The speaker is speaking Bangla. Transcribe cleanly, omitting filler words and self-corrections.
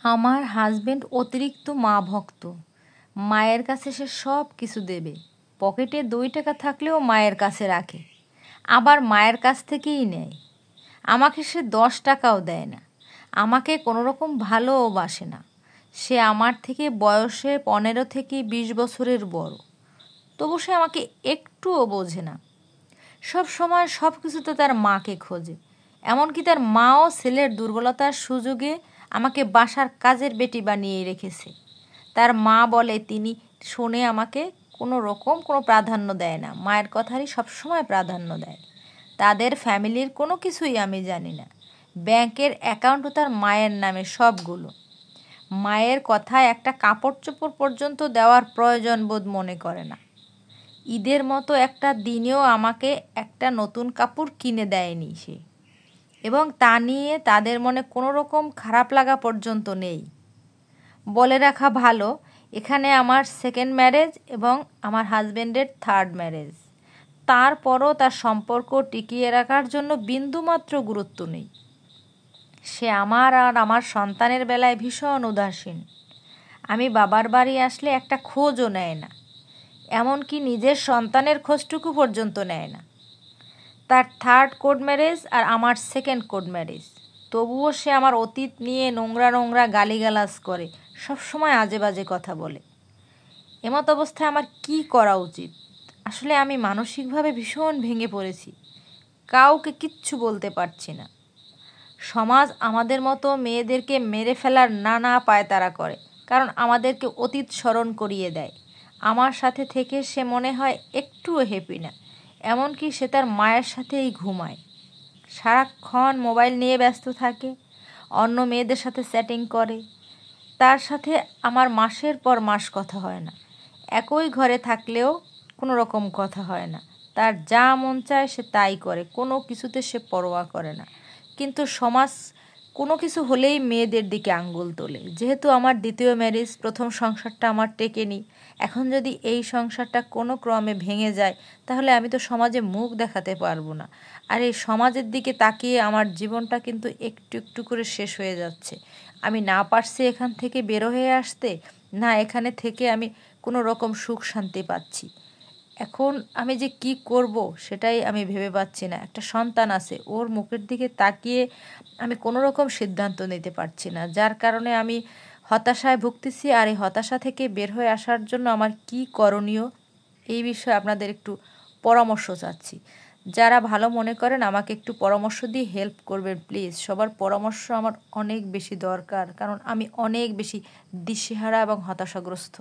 আমার হাজবেন্ড অতিরিক্ত মা ভক্ত। মায়ের কাছে সে সব কিছু দেবে। পকেটে 2 টাকা থাকলেও মায়ের কাছে রাখে, আবার মায়ের কাছ থেকেই নেয়। আমাকে সে 10 টাকাও দেয় না। আমাকে কোনো রকম ভালোবাসে না। সে আমার থেকে বয়সে 15 থেকে 20 বছরের বড়, তবু সে আমাকে একটুও বোঝে না। সব সময় সব কিছুতে তার মাকে খোঁজে। এমনকি তার মাও ছেলের দুর্বলতার সুযোগে আমাকে বাসার কাজের বেটি বানিয়ে রেখেছে। তার মা বলে তিনি শোনে আমাকে কোনো প্রাধান্য দেয় না, মায়ের কথারই সবসময় প্রাধান্য দেয়। তাদের ফ্যামিলির কোনো কিছুই আমি জানি না। ব্যাংকের অ্যাকাউন্টও তার মায়ের নামে সবগুলো। মায়ের কথায় একটা কাপড় চোপড় পর্যন্ত দেওয়ার প্রয়োজন বোধ মনে করে না। ঈদের মতো একটা দিনেও আমাকে একটা নতুন কাপড় কিনে দেয়নি সে, এবং তা নিয়ে তাদের মনে কোনো রকম খারাপ লাগা পর্যন্ত নেই। বলে রাখা ভালো, এখানে আমার 2nd ম্যারেজ এবং আমার হাজবেন্ডের 3rd ম্যারেজ। তারপরও তার সম্পর্ক টিকিয়ে রাখার জন্য বিন্দুমাত্র গুরুত্ব নেই। সে আমার আর আমার সন্তানের বেলায় ভীষণ উদাসীন। আমি বাবার বাড়ি আসলে একটা খোঁজও নেয় না, এমনকি নিজের সন্তানের খোঁজটুকু পর্যন্ত নেয় না। তার 3rd কোর্ট ম্যারেজ আর আমার 2nd কোর্ট ম্যারেজ, তবুও সে আমার অতীত নিয়ে নোংরা নোংরা গালিগালাজ করে, সবসময় আজে বাজে কথা বলে। এমত অবস্থায় আমার কি করা উচিত? আসলে আমি মানসিকভাবে ভীষণ ভেঙে পড়েছি। কাউকে কিচ্ছু বলতে পারছি না। সমাজ আমাদের মতো মেয়েদেরকে মেরে ফেলার নানা পায়তারা করে, কারণ আমাদেরকে অতীত স্মরণ করিয়ে দেয়। আমার সাথে থেকে সে মনে হয় একটুও হ্যাপি না। এমনকি সে তার মায়ের সাথেই ঘুমায়, সারাক্ষণ মোবাইল নিয়ে ব্যস্ত থাকে, অন্য মেয়েদের সাথে চ্যাটিং করে। তার সাথে আমার মাসের পর মাস কথা হয় না। একই ঘরে থাকলেও কোনো রকম কথা হয় না। তার যা মন চায় সে তাই করে, কোনো কিছুতে সে পরোয়া করে না। কিন্তু সমাজ কোনো কিছু হলেই মেয়েদের দিকে আঙ্গুল তোলে। যেহেতু আমার 2য় ম্যারেজ, প্রথম সংসারটা আমার টেকেনি, এখন যদি এই সংসারটা কোনো ক্রমে ভেঙে যায় তাহলে আমি তো সমাজে মুখ দেখাতে পারবো না। আর এই সমাজের দিকে তাকিয়ে আমার জীবনটা কিন্তু একটু একটু করে শেষ হয়ে যাচ্ছে। আমি না পারছি এখান থেকে বের হয়ে আসতে, না এখানে থেকে আমি কোনো রকম সুখ শান্তি পাচ্ছি। এখন আমি যে কি করব সেটাই আমি ভেবে পাচ্ছি না। একটা সন্তান আছে, ওর মুখের দিকে তাকিয়ে আমি কোনো রকম সিদ্ধান্ত নিতে পারছি না, যার কারণে আমি হতাশায় ভুগতেছি। আর এই হতাশা থেকে বের হয়ে আসার জন্য আমার কি করণীয়, এই বিষয়ে আপনাদের একটু পরামর্শ চাচ্ছি। যারা ভালো মনে করেন আমাকে একটু পরামর্শ দিয়ে হেল্প করবেন প্লিজ। সবার পরামর্শ আমার অনেক বেশি দরকার, কারণ আমি অনেক বেশি দিশেহারা এবং হতাশাগ্রস্ত।